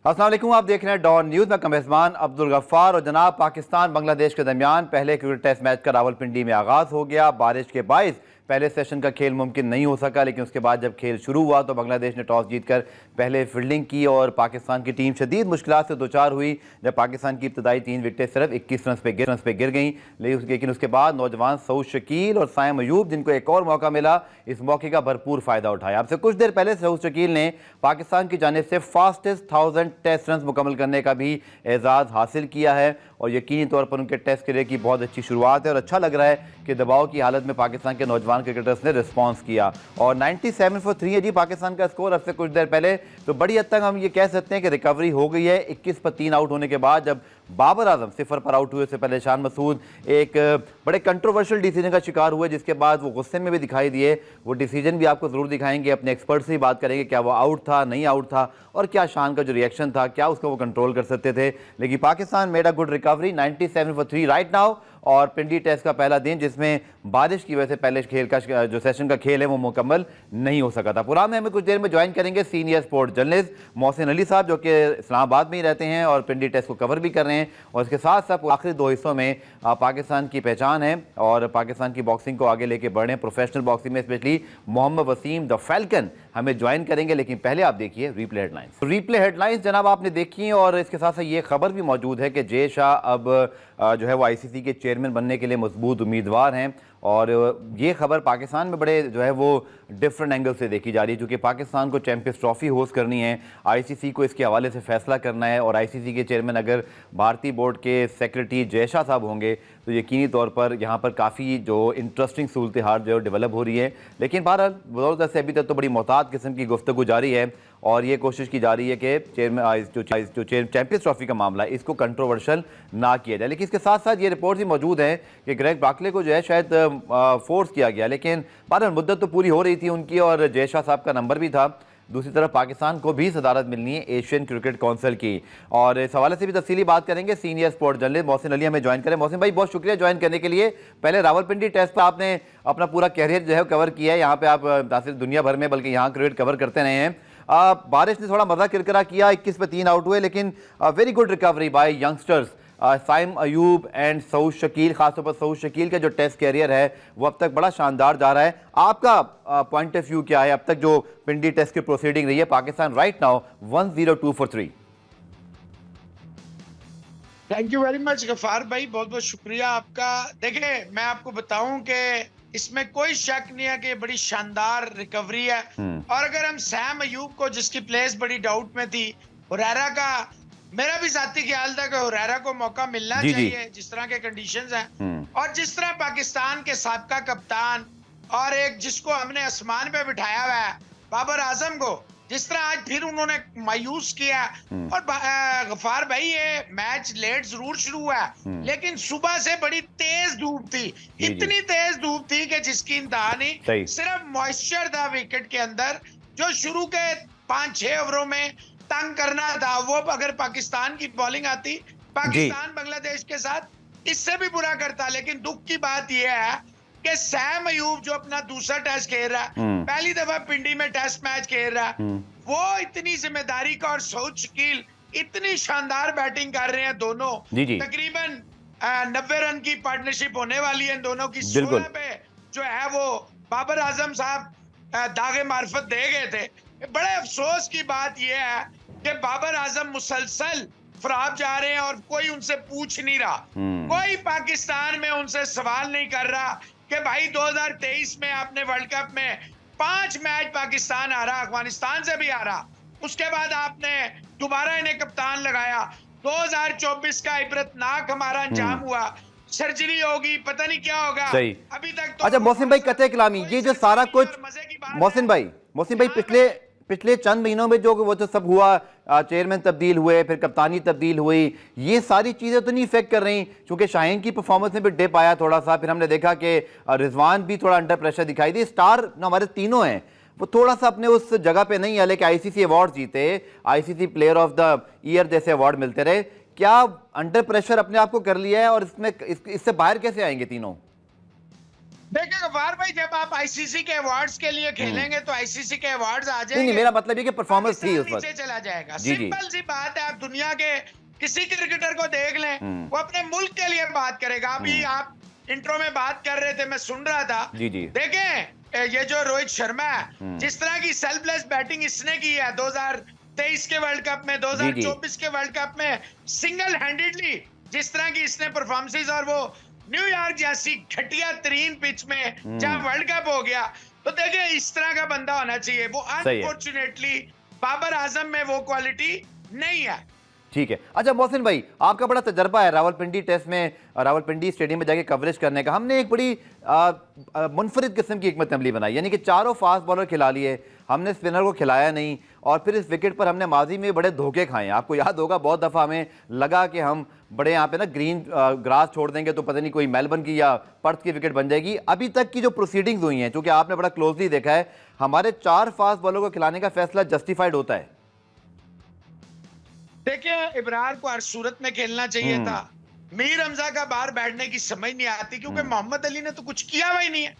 अस्सलाम वालेकुम, आप देख रहे हैं डॉन न्यूज़ में कमेज़बान अब्दुल गफ्फार। और जनाब, पाकिस्तान बांग्लादेश के दरमियान पहले क्रिकेट टेस्ट मैच का रावलपिंडी में आगाज़ हो गया। बारिश के बाइस पहले सेशन का खेल मुमकिन नहीं हो सका, लेकिन उसके बाद जब खेल शुरू हुआ तो बांग्लादेश ने टॉस जीतकर पहले फील्डिंग की और पाकिस्तान की टीम शदीद मुश्किलात से दोचार हुई जब पाकिस्तान की इब्तदाई 3 विकेटें सिर्फ 21 रन पे गिर गईं। लेकिन उसके बाद नौजवान सऊद शकील और साइम अयूब, जिनको एक और मौका मिला, इस मौके का भरपूर फ़ायदा उठाया। आपसे कुछ देर पहले सऊद शकील ने पाकिस्तान की जानिब से फास्टेस्ट 1000 टेस्ट रन मुकम्मल करने का भी एजाज़ हासिल किया है और यकीनी तौर पर उनके टेस्ट करियर की बहुत अच्छी शुरुआत है और अच्छा लग रहा है कि दबाव की हालत में पाकिस्तान के नौजवान क्रिकेटर्स ने रिस्पॉन्स किया। और 97 फॉर 3 है जी पाकिस्तान का स्कोर अब से कुछ देर पहले। तो बड़ी हद तक हम ये कह सकते हैं कि रिकवरी हो गई है 21 पर 3 आउट होने के बाद। जब बाबर आजम 0 पर आउट हुए, उससे पहले शान मसूद एक बड़े कंट्रोवर्शियल डिसीजन का शिकार हुए, जिसके बाद वो गुस्से में भी दिखाई दिए। वो डिसीजन भी आपको ज़रूर दिखाएंगे, अपने एक्सपर्ट से ही बात करेंगे क्या वो आउट था, नहीं आउट था, और क्या शान का जो रिएक्शन था, क्या उसको वो कंट्रोल कर सकते थे। लेकिन Pakistan made a good recovery, 97 for 3 right now. और पिंडी टेस्ट का पहला दिन जिसमें बारिश की वजह से पहले खेल का जो सेशन का खेल है वो मुकम्मल नहीं हो सका था। प्रोग्राम में हमें कुछ देर में ज्वाइन करेंगे senior sports journalist Mohsin Ali साहब, जो कि इस्लामाबाद में ही रहते हैं और पिंडी टेस्ट को कवर भी कर रहे हैं। और इसके साथ साथ आखिरी 2 हिस्सों में पाकिस्तान की पहचान है और पाकिस्तान की बॉक्सिंग को आगे लेके बढ़े, प्रोफेशनल बॉक्सिंग में specially Mohammad Wasim the falcon हमें ज्वाइन करेंगे। लेकिन पहले आप देखिए रिप्ले हेडलाइंस। रिप्ले हेडलाइंस जनाब आपने देखी, और इसके साथ साथ ये खबर भी मौजूद है कि जय शाह अब जो है वो आईसीसी के चेयरमैन बनने के लिए मजबूत उम्मीदवार हैं। और ये खबर पाकिस्तान में बड़े जो है वो डिफरेंट एंगल से देखी जा रही है, क्योंकि पाकिस्तान को चैंपियंस ट्रॉफी होस्ट करनी है, आईसीसी को इसके हवाले से फैसला करना है। और आईसीसी के चेयरमैन अगर भारतीय बोर्ड के सेक्रेटरी जय शाह साहब होंगे तो यकीनी तौर पर यहाँ पर काफ़ी जो इंटरेस्टिंग सूरत हाल जो डेवलप हो रही है। लेकिन बहरहाल बदौलत से अभी तक तो बड़ी मोहतात किस्म की गुफ्तगू जारी है और ये कोशिश की जा रही है कि चेयरमैन जो चैंपियंस ट्रॉफी का मामला है इसको कंट्रोवर्शियल ना किया जाए। लेकिन इसके साथ साथ ये रिपोर्ट भी मौजूद है कि ग्रेग ब्राकले को जो है शायद फोर्स किया गया, लेकिन बहरहाल मुद्दत तो पूरी हो रही थी उनकी और जय शाह साहब का नंबर भी था। दूसरी तरफ पाकिस्तान को भी सदारत मिलनी है एशियन क्रिकेट काउंसिल की, और इस हवाले से भी तफसीली बात करेंगे। Senior sports journalist Mohsin Ali हमें ज्वाइन करें। मोहसिन भाई, बहुत शुक्रिया ज्वाइन करने के लिए। पहले रावलपिंडी टेस्ट पर आपने अपना पूरा कैरियर जो है कवर किया है, यहाँ पे आप ना सिर्फ दुनिया भर में बल्कि यहाँ क्रिकेट कवर करते रहे हैं। बारिश ने थोड़ा मजा किरकिरा किया, 21 पर 3 आउट हुए, लेकिन very good recovery by youngsters Saim Ayub and Saud Shakeel. खासतौर पर सऊद शकील का जो टेस्ट कैरियर है वो अब तक बड़ा शानदार जा रहा है। आपका पॉइंट ऑफ व्यू क्या है अब तक जो पिंडी टेस्ट की प्रोसीडिंग रही है? Pakistan right now 102 for 3। Thank you very much Ghaffar भाई, बहुत बहुत शुक्रिया आपका। देखिए, मैं आपको बताऊं कि इसमें कोई शक नहीं है कि ये बड़ी शानदार रिकवरी है। और अगर हम सैम अयूब को, जिसकी प्लेस बड़ी डाउट में थी, हुरैरा का, मेरा भी साथी ख्याल था कि हुरैरा को मौका मिलना चाहिए जिस तरह के कंडीशंस हैं और जिस तरह पाकिस्तान के साबका कप्तान और एक जिसको हमने आसमान पे बिठाया हुआ है बाबर आजम को, जिस तरह आज फिर उन्होंने मायूस किया। और गफार भाई, ये मैच लेट जरूर शुरू हुआ लेकिन सुबह से बड़ी तेज धूप थी, इतनी तेज धूप थी कि जिसकी इंतहा नहीं। सिर्फ मॉइस्चर था विकेट के अंदर, जो शुरू के 5-6 ओवरों में तंग करना था। वो अगर पाकिस्तान की बॉलिंग आती, पाकिस्तान बांग्लादेश के साथ इससे भी बुरा करता। लेकिन दुख की बात यह है कि सैम अयूब जो अपना दूसरा टेस्ट खेल रहा है, पहली दफा पिंडी में टेस्ट मैच खेल रहा है, वो इतनी जिम्मेदारी का, और सऊद शकील इतनी शानदार बैटिंग कर रहे हैं दोनों। तकरीबन 90 रन की पार्टनरशिप होने वाली है इन दोनों की। 16 पे जो है वो बाबर आजम साहब दागे मार्फत दे गए थे। बड़े अफसोस की बात यह है कि बाबर आजम मुसलसल फराब जा रहे हैं और कोई उनसे पूछ नहीं रहा। कोई पाकिस्तान में उनसे सवाल नहीं कर रहा कि भाई 2023 में आपने वर्ल्ड कप में 5 मैच पाकिस्तान हारा, अफगानिस्तान से भी हारा, उसके बाद आपने दोबारा इन्हें कप्तान लगाया। 2024 का इबरतनाक हमारा अंजाम हुआ, सर्जरी होगी, पता नहीं क्या होगा अभी तक तो। अच्छा मोहसिन भाई, कतई कलामी, ये जो सारा कुछ मोहसिन भाई पिछले चंद महीनों में जो वो तो सब हुआ, चेयरमैन तब्दील हुए, फिर कप्तानी तब्दील हुई, ये सारी चीज़ें तो नहीं इफेक्ट कर रही? क्योंकि शाहीन की परफॉर्मेंस में भी डिप आया थोड़ा सा, फिर हमने देखा कि रिजवान भी थोड़ा अंडर प्रेशर दिखाई दी। स्टार हमारे तीनों हैं, वो थोड़ा सा अपने उस जगह पे नहीं है, लेकिन आईसीसी अवार्ड जीते, ICC player of the year जैसे अवार्ड मिलते रहे। क्या अंडर प्रेशर अपने आप को कर लिया है और इसमें इससे बाहर कैसे आएंगे तीनों? देखिए गफार भाई, जब आप आईसीसी के अवार्ड्स के लिए खेलेंगे तो आईसीसी के अवार्ड्स आ नहीं जाएंगे। नहीं, मेरा मतलब ये कि परफॉर्मेंस थी पाकिस्तान उस वक्त। नीचे चला जाएगा। जी जी। सिंपल सी बात है, आप दुनिया के किसी क्रिकेटर को देख लें, वो अपने मुल्क के लिए बात करेगा। अभी आप इंट्रो में बात कर रहे थे, मैं सुन रहा था। जी जी। देखें, ये जो रोहित शर्मा है, जिस तरह की सेल्फलेस बैटिंग इसने की है 2023 के वर्ल्ड कप में, 2024 के वर्ल्ड कप में, सिंगल हैंडेडली जिस तरह की इसने परफॉर्मेंसेस, और वो न्यूयॉर्क जैसी घटिया तरीन पिच में जहां वर्ल्ड कप हो गया, तो देखिए इस तरह का बंदा होना चाहिए। वो अनफॉर्चुनेटली बाबर आजम में वो क्वालिटी नहीं है। ठीक है। अच्छा मोहसिन भाई, आपका बड़ा तजर्बा है रावलपिंडी टेस्ट में, रावलपिंडी स्टेडियम में जाके कवरेज करने का। हमने एक बड़ी मुनफरिद किस्म की हिकमत अमली बनाई, यानी कि चारों फास्ट बॉलर खिला लिए, हमने स्पिनर को खिलाया नहीं, और फिर इस विकेट पर हमने माजी में बड़े धोखे खाए हैं। आपको याद होगा बहुत दफ़ा हमें लगा कि हम बड़े यहाँ पे ना ग्रीन ग्रास छोड़ देंगे तो पता नहीं कोई मेलबर्न की या पर्थ की विकेट बन जाएगी। अभी तक की जो प्रोसीडिंग्स हुई हैं, चूँकि आपने बड़ा क्लोजली देखा है, हमारे 4 फास्ट बॉलर को खिलाने का फैसला जस्टिफाइड होता है। देखिए, इब्रार को हर सूरत में खेलना चाहिए था। मीर हमजा का बाहर बैठने की समझ नहीं आती, क्योंकि मोहम्मद अली ने तो कुछ किया हुआ ही नहीं है।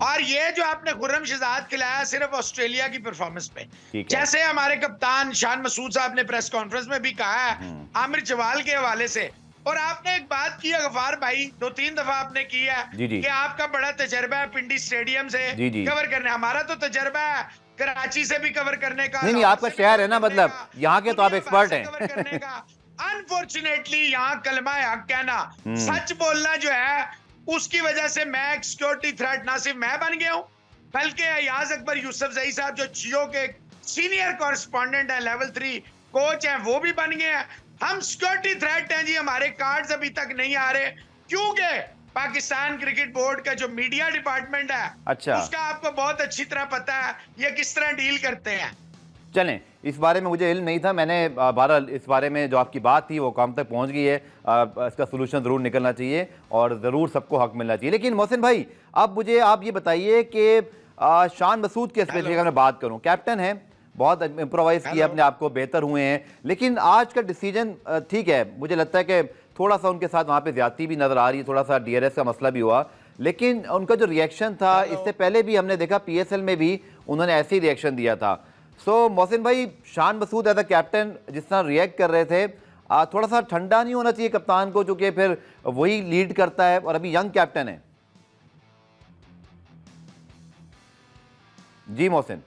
और ये जो आपने खुर्रम शहजाद खिलाया सिर्फ ऑस्ट्रेलिया की परफॉर्मेंस पे, जैसे हमारे कप्तान शान मसूद साहब ने प्रेस कॉन्फ्रेंस में भी कहा है आमिर जवाल के हवाले से। और आपने एक बात की है गफार भाई, 2-3 दफा आपने की है कि आपका बड़ा तजर्बा है पिंडी स्टेडियम से कवर करने। हमारा तो तजर्बा है कराची से भी कवर करने का। नहीं, आपका शहर है ना, मतलब यहाँ के तो आप एक्सपर्ट हैं। अनफॉर्चुनेटली यहाँ कलमा हक कहना, सच बोलना जो है, उसकी वजह से मैं एक सिक्योरिटी थ्रेट ना सिर्फ मैं बन गया हूं, बल्कि अयाज अकबर यूसुफजई साहब जो जियो के सीनियर कॉरेस्पॉन्डेंट है, लेवल 3 कोच हैं, वो भी बन गए हैं। हम सिक्योरिटी थ्रेट हैं जी, हमारे कार्ड्स अभी तक नहीं आ रहे, क्योंकि पाकिस्तान क्रिकेट बोर्ड का जो मीडिया डिपार्टमेंट है, अच्छा, उसका आपको बहुत अच्छी तरह पता है ये किस तरह डील करते हैं। चलें, इस बारे में मुझे इल्म नहीं था। मैंने बहरहाल इस बारे में जो आपकी बात थी वो काम तक पहुंच गई है। इसका सलूशन ज़रूर निकलना चाहिए और ज़रूर सबको हक मिलना चाहिए। लेकिन मोहसिन भाई, अब मुझे आप ये बताइए कि शान मसूद के स्पेशली अगर मैं बात करूँ, कैप्टन है, बहुत इम्प्रोवाइज किया अपने आप को, बेहतर हुए हैं, लेकिन आज का डिसीजन ठीक है, मुझे लगता है कि थोड़ा सा उनके साथ वहाँ पे ज्यादती भी नजर आ रही है, थोड़ा सा डीआरएस का मसला भी हुआ, लेकिन उनका जो रिएक्शन था, इससे पहले भी हमने देखा पीएसएल में भी उन्होंने ऐसे ही रिएक्शन दिया था। सो मोहसिन भाई, Shan Masood as a captain जिस तरह रिएक्ट कर रहे थे, थोड़ा सा ठंडा नहीं होना चाहिए कप्तान को, चूंकि फिर वही लीड करता है और अभी यंग कैप्टन है। जी मोहसिन,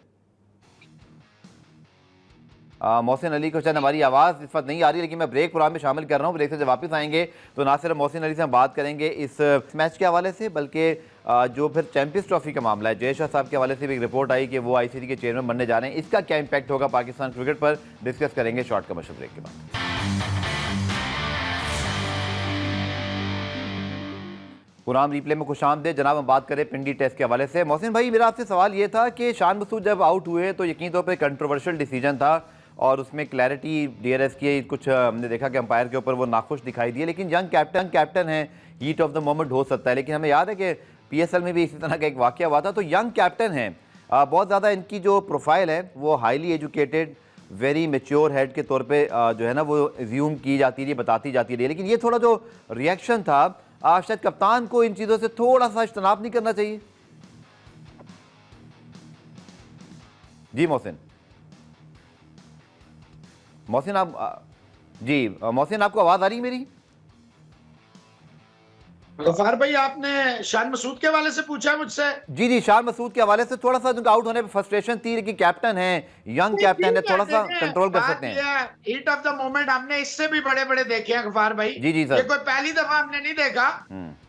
मोहसिन अली को शायद हमारी आवाज़ इस वक्त नहीं आ रही, लेकिन मैं ब्रेक प्रोग्राम में शामिल कर रहा हूँ। ब्रेक से जब वापस आएंगे तो ना सिर्फ मोहसिन अली से हम बात करेंगे इस मैच के हवाले से, बल्कि जो फिर चैंपियंस ट्रॉफी का मामला है, जय शाह साहब के हवाले से भी एक रिपोर्ट आई कि वो आईसीसी के चेयरमैन बनने जा रहे हैं, इसका क्या इम्पैक्ट होगा पाकिस्तान क्रिकेट पर, डिस्कस करेंगे शॉर्ट कमर्शियल ब्रेक के बाद। प्रोग्राम रिप्ले में खुशामदीद जनाब। हम बात करें पिंडी टेस्ट के हवाले से। मोहसिन भाई, मेरा आपसे सवाल ये था कि शान मसूद जब आउट हुए तो यकीन तौर पर कंट्रोवर्शियल डिसीजन था और उसमें क्लैरिटी डीआरएस की कुछ हमने देखा कि अंपायर के ऊपर वो नाखुश दिखाई दिए, लेकिन यंग कैप्टन है, हीट ऑफ द मोमेंट हो सकता है। लेकिन हमें याद है कि पीएसएल में भी इसी तरह का एक वाकया हुआ था। तो यंग कैप्टन है, बहुत ज़्यादा इनकी जो प्रोफाइल है वो highly educated, very mature head के तौर पे जो है ना वो एज्यूम की जाती रही, बताती जाती रही, लेकिन ये थोड़ा जो रिएक्शन था, शायद कप्तान को इन चीज़ों से थोड़ा सा इज्तनाब नहीं करना चाहिए। जी मोहसिन, आप जी मोहसिन, आपको आवाज़ आ रही है मेरी? गफार भाई, आपने शान मसूद के हवाले से पूछा मुझसे? जी जी, शान मसूद के हवाले से थोड़ा सा आउट होने पे फ्रस्ट्रेशन थी कि कैप्टन है, यंग कैप्टन है, थोड़ा सा कंट्रोल कर सकते हैं। हीट ऑफ द मोमेंट हमने इससे भी बड़े बड़े देखे हैं गफार भाई। जी जी सर, ये कोई पहली दफा हमने नहीं देखा।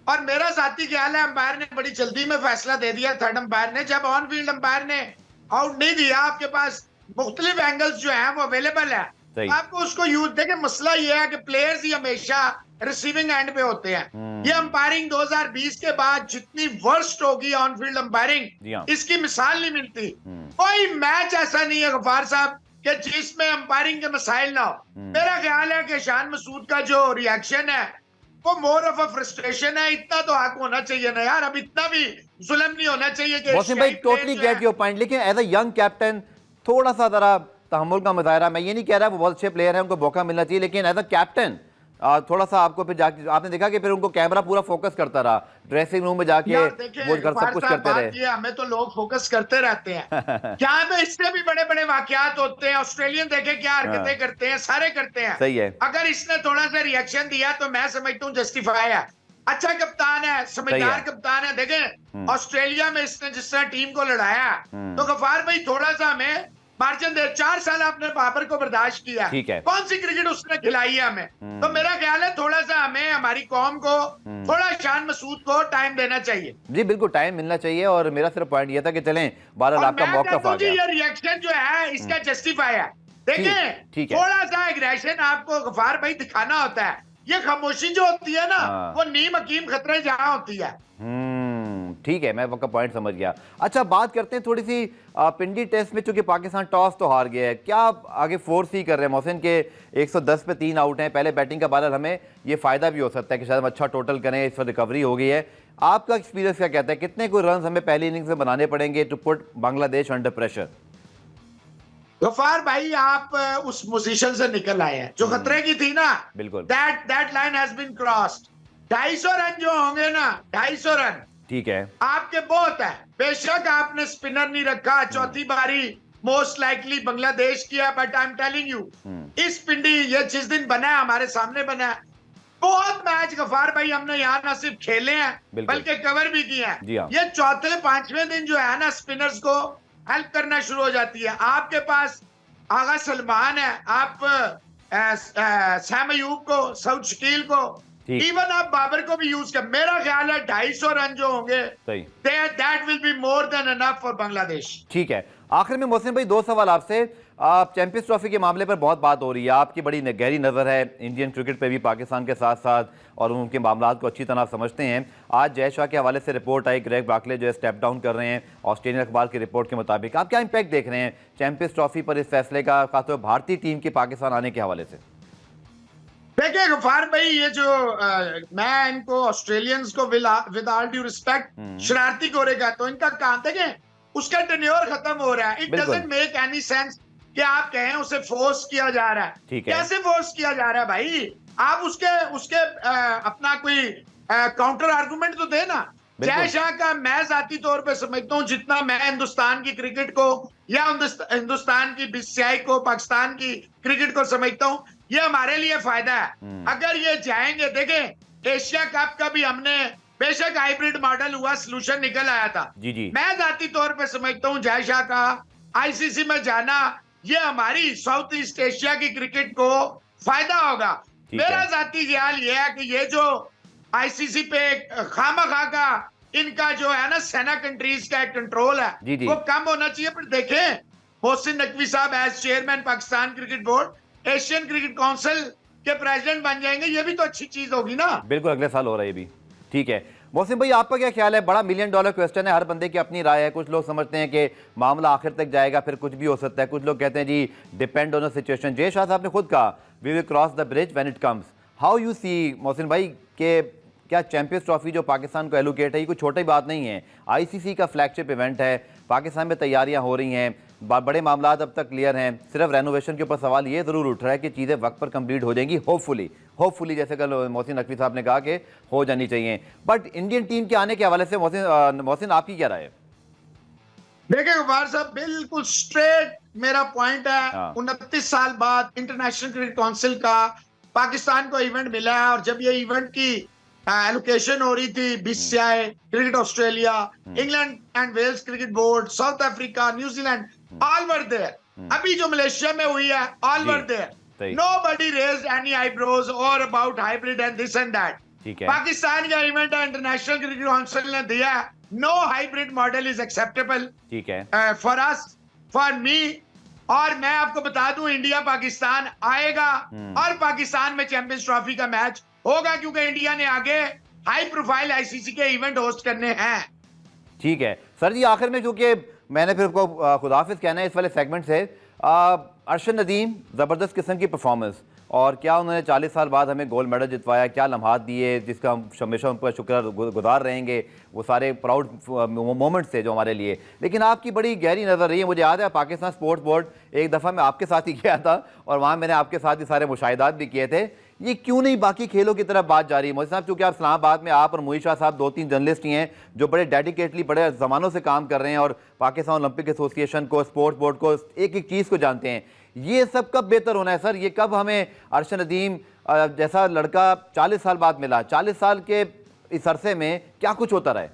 और मेरा जाती ख्याल है अंपायर ने बड़ी जल्दी में फैसला दे दिया, थर्ड अंपायर ने, जब ऑन फील्ड अंपायर ने आउट नहीं दिया। आपके पास मुख्तलिफ एंगल्स जो है वो अवेलेबल है, आपको उसको यूज देखे। मसला ये है कि प्लेयर्स ही हमेशा रिसीविंग एंड पे होते हैं। ये अंपायरिंग 2020 के बाद जितनी वर्स्ट होगी ऑन फील्ड अंपायरिंग, इसकी मिसाल नहीं मिलती। कोई मैच ऐसा नहीं है गफार साहब कि जिसमें अंपायरिंग के मसाइल ना हो। मेरा ख्याल है कि शान मसूद का जो रिएक्शन है वो मोर ऑफ अ फ्रस्ट्रेशन है। इतना तो हक होना चाहिए ना यार, अब इतना भी जुल्म नहीं होना चाहिए कि मोहसिन भाई, टोटली गेट योर पॉइंट, लेकिन एज अ यंग कैप्टन थोड़ा सा जरा तहम्मुल का मुजाहरा, मैं ये नहीं कह रहा वो बहुत अच्छे प्लेयर हैं, उनको मौका मिलना चाहिए, लेकिन एज अ कैप्टन थोड़ा सा आपको फिर जाके आपने देखा कि फिर उनको कैमरा पूरा फोकस करता रहा, ड्रेसिंग रूम में जाके यार देखिए वो कर सब कुछ करते बात रहे। ये हमें तो लोग फोकस करते रहते हैं क्या में इससे भी बड़े बड़े वाकयात होते हैं। ऑस्ट्रेलियन देखे क्या हरकतें करते हैं, सारे करते हैं। सही है। अगर इसने थोड़ा सा रिएक्शन दिया तो मैं समझता हूँ जस्टिफाई है। अच्छा कप्तान है, समझदार कप्तान है। देखें ऑस्ट्रेलिया में इसने जिस तरह टीम को लड़ाया, तो गफार भाई थोड़ा सा हमें मार्जिन दे। 4 साल आपने बाबर को बर्दाश्त किया, ठीक है। कौन सी क्रिकेट उसने खिलाई है हमें। तो मेरा ख्याल है थोड़ा सा हमें हमारी कौम को, थोड़ा शान मसूद को टाइम देना चाहिए। जी बिल्कुल टाइम मिलना चाहिए। और मेरा सिर्फ पॉइंट ये था कि चलें 12 लाख का मौका आ गया। ये रिएक्शन जो है इसका जस्टिफाई है। देखें ठीक है। थोड़ा सा एग्रेशन आपको गफार भाई दिखाना होता है। ये खामोशी जो होती है ना, वो नीम हकीम खतरे जहां होती है। ठीक है, मैं आपका पॉइंट समझ गया। अच्छा बात करते हैं थोड़ी सी पिंडी टेस्ट में, चूंकि पाकिस्तान टॉस तो हार गया है, क्या आगे फोर्स ही कर रहे हैं मोहसिन के 110 पे 3 आउट हैं, पहले बैटिंग का बहाल, हमें ये फायदा भी हो सकता है कि शायद हम अच्छा टोटल करें, इस पर रिकवरी हो गई है। आपका एक्सपीरियंस क्या कहता है, कितने कोई रन हमें पहली इनिंग्स में बनाने पड़ेंगे to put Bangladesh under pressure? Ghaffar भाई आप उस पोजीशन से निकल आए हैं जो खतरे की थी ना। बिल्कुल। That line has been crossed. 250 run जो होंगे ना, 250 रन ठीक है, आपके बहुत है। बेशक आपने स्पिनर नहीं रखा, चौथी बारी मोस्ट लाइकली बांग्लादेश किया, but I am telling you इस पिंडी ये जिस दिन बना है हमारे सामने बना है, बहुत मैच गफार भाई हमने यहाँ ना सिर्फ खेले हैं बल्कि कवर भी किए हैं। ये चौथे पांचवें दिन जो है ना स्पिनर्स को हेल्प करना शुरू हो जाती है। आपके पास आगा सलमान है, आप सैम अयूब को, सऊद शकील को, इवन आप बाबर को भी यूज कर। मेरा ख्याल है 250 रन जो होंगे that will be more than enough for Bangladesh. ठीक है। आखिर में मोहसिन भाई 2 सवाल आपसे। चैंपियंस ट्रॉफी के मामले पर बहुत बात हो रही है, आपकी बड़ी गहरी नज़र है इंडियन क्रिकेट पे भी पाकिस्तान के साथ साथ, और उनके मामलात को अच्छी तरह समझते हैं। आज जय शाह के हवाले से रिपोर्ट आई, ग्रेग ब्राकले जो है स्टेप डाउन कर रहे हैं ऑस्ट्रेलियन अखबार की रिपोर्ट के मुताबिक। आप क्या इम्पैक्ट देख रहे हैं चैंपियंस ट्रॉफी पर इस फैसले का, खासतौर भारतीय टीम के पाकिस्तान आने के हवाले से? देखिए गफार भाई ये जो मैं इनको ऑस्ट्रेलियंस को विद ऑल ड्यू रिस्पेक्ट शरारती गोरे कहता हूं। इनका काम देखें, उसका टेन्योर खत्म हो रहा है। It doesn't make any sense कि आप कहें उसे फोर्स किया जा रहा है। कैसे फोर्स किया जा रहा है भाई? आप उसके अपना कोई काउंटर आर्गुमेंट तो दे ना। जय शाह का मैं जाती तौर पे समझता हूं, जितना मैं हिंदुस्तान की क्रिकेट को या हिंदुस्तान की बीसीसीआई को, पाकिस्तान की क्रिकेट को समझता हूं, ये हमारे लिए फायदा है अगर ये जाएंगे। देखें एशिया कप का भी हमने बेशक हाइब्रिड मॉडल हुआ, सोल्यूशन निकल आया था। मैं जाती तौर पे समझता हूं जय शाह का आईसीसी में जाना ये हमारी साउथ ईस्ट एशिया की क्रिकेट को फायदा होगा। मेरा जाती ख्याल ये है कि ये जो आईसीसी पे खामखा का इनका जो है ना सेना कंट्रीज का कंट्रोल है वो कम होना चाहिए। पर देखें Mohsin Naqvi sahab as chairman Pakistan cricket board Asian cricket council के प्रेसिडेंट बन जाएंगे, ये भी तो अच्छी चीज होगी ना। बिल्कुल, अगले साल हो रहा है ये भी। ठीक है मोहसिन भाई, आपका क्या ख्याल है? बड़ा $1 मिलियन क्वेश्चन है, हर बंदे की अपनी राय है। कुछ लोग समझते हैं कि मामला आखिर तक जाएगा, फिर कुछ भी हो सकता है। कुछ लोग कहते हैं जी depend on the situation. Jay Shah साहब ने खुद कहा we will cross the bridge when it comes. How you see Mohsin भाई के क्या चैंपियंस ट्रॉफी जो पाकिस्तान को एलोकेट है ये कोई छोटी बात नहीं है, आईसीसी का फ्लैगशिप इवेंट है, पाकिस्तान में तैयारियां हो रही हैं, बड़े मामला अब तक क्लियर हैं, सिर्फ रेनोवेशन के ऊपर सवाल ये ज़रूर उठ रहा है कि चीज़ें वक्त पर कंप्लीट हो जाएंगी होपफुली जैसे कल मोहसिन नकवी साहब ने कहा कि हो जानी चाहिए। बट इंडियन टीम के आने के हवाले से मोहसिन आपकी क्या राय है? देखिए गफार साहब बिल्कुल स्ट्रेट मेरा पॉइंट है। 29 साल बाद इंटरनेशनल क्रिकेट काउंसिल का पाकिस्तान को इवेंट मिला है, और जब ये इवेंट की एलोकेशन हो रही थी BCCI, cricket Australia, England and Wales cricket board, South Africa, New Zealand, all over there. अभी जो मलेशिया में हुई है all over there. Nobody raised any eyebrows और about hybrid and this and that. Pakistan का इवेंट है, इंटरनेशनल क्रिकेट काउंसिल ने दिया, no hybrid model is acceptable for us, for me. और मैं आपको बता दूं इंडिया पाकिस्तान आएगा और पाकिस्तान में चैंपियंस ट्रॉफी का मैच होगा, क्योंकि इंडिया ने आगे हाई प्रोफाइल आईसीसी के इवेंट होस्ट करने हैं। ठीक है सर जी, आखिर में क्योंकि मैंने फिर को खुदाफिज कहना है इस वाले सेगमेंट से, अरशद नदीम ज़बरदस्त किस्म की परफॉर्मेंस, और क्या उन्होंने 40 साल बाद हमें गोल्ड मेडल जितवाया, क्या लम्हात दिए जिसका हम हमेशा उन पर शुक्र गुजार रहेंगे। वो सारे प्राउड मोमेंट्स थे जो हमारे लिए। लेकिन आपकी बड़ी गहरी नज़र रही है। मुझे याद है पाकिस्तान स्पोर्ट्स बोर्ड एक दफ़ा मैं आपके साथ ही गया था और वहाँ मैंने आपके साथ ही सारे मुशाहिदात भी किए थे। ये क्यों नहीं बाकी खेलों की तरफ बात जा रही है? मोदी साहब, चूंकि आप इस्लामाबाद में आप और मोहित शाह साहब 2-3 जर्नलिस्ट ही हैं जो बड़े डेडिकेटली बड़े ज़मानों से काम कर रहे हैं और पाकिस्तान ओलंपिक एसोसिएशन को, स्पोर्ट्स बोर्ड को, एक एक चीज़ को जानते हैं। ये सब कब बेहतर होना है सर? ये कब हमें अरशद नदीम जैसा लड़का 40 साल बाद मिला? 40 साल के इस अरसे में क्या कुछ होता रहा है?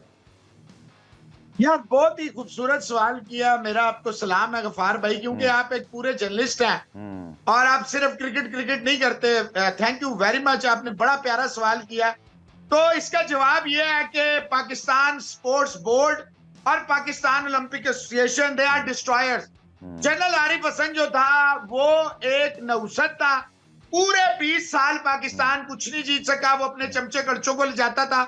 यार बहुत ही खूबसूरत सवाल किया। मेरा आपको सलाम है गफार भाई, क्योंकि आप एक पूरे जर्नलिस्ट हैं और आप सिर्फ क्रिकेट नहीं करते। थैंक यू वेरी मच, आपने बड़ा प्यारा सवाल किया। तो इसका जवाब यह है कि पाकिस्तान स्पोर्ट्स बोर्ड और Pakistan Olympic association they are destroyers. General Arif Hasan जो था वो एक नौसद था। पूरे 20 साल पाकिस्तान कुछ नहीं जीत सका। वो अपने चमचे कड़चों को ले जाता था।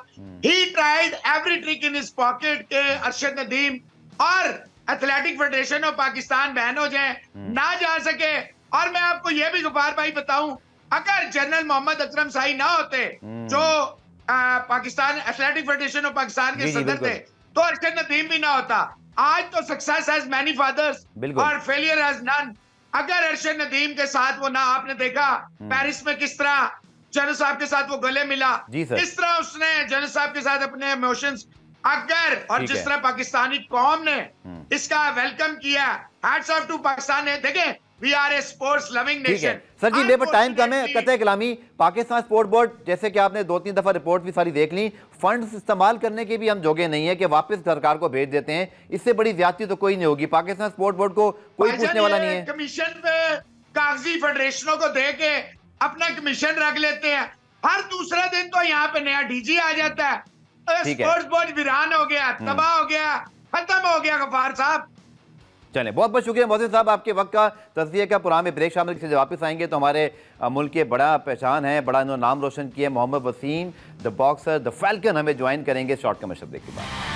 He tried every trick in his pocket के अरशद नदीम और एथलेटिक फेडरेशन ऑफ पाकिस्तान बहनों जाए ना जा सके। और मैं आपको यह भी गफार भाई बताऊं, अगर जनरल मोहम्मद अकरम शाही ना होते जो Pakistan athletic federation of Pakistan के सदर थे, तो अरशद नदीम भी ना होता। आज तो सक्सेस हैज मैनी फादर्स और फेलियर हैज नन। अगर अरशद नदीम के साथ वो ना, आपने देखा पेरिस में किस तरह जनरल साहब के साथ वो गले मिला, किस तरह उसने जनरल साहब के साथ अपने इमोशंस अगर और जिस तरह पाकिस्तानी कौम ने इसका वेलकम किया। हैट्स ऑफ टू पाकिस्तान ने। देखें, we are a sports loving nation. Sir जी, मेरे टाइम कम है, कतई कलामी। पाकिस्तान स्पोर्ट बोर्ड, जैसे कि आपने 2-3 दफा रिपोर्ट भी सारी देख ली, फंड्स इस्तेमाल करने के भी हम जोगे नहीं है कि वापस सरकार को भेज देते हैं। इससे बड़ी ज्यादती तो कोई नहीं होगी। पाकिस्तान स्पोर्ट बोर्ड को कोई पूछने वाला नहीं है। कमीशन पे कागजी फेडरेशनों को दे के अपना कमीशन रख लेते हैं। हर दूसरा दिन तो यहाँ पे नया डीजी आ जाता है। स्पोर्ट्स बोर्ड वीरान हो गया, तबाह हो गया, खत्म हो गया गफार साहब। चलें, बहुत बहुत शुक्रिया मोहसिन साहब आपके वक्त का, तज़किया का। पुराने में ब्रेक शामिल से वापस आएंगे तो हमारे मुल्क के बड़ा पहचान है, बड़ा इन्होंने नाम रोशन किया, Mohammad Wasim the boxer the falcon हमें ज्वाइन करेंगे शॉर्ट कमर्शियल ब्रेक के बाद।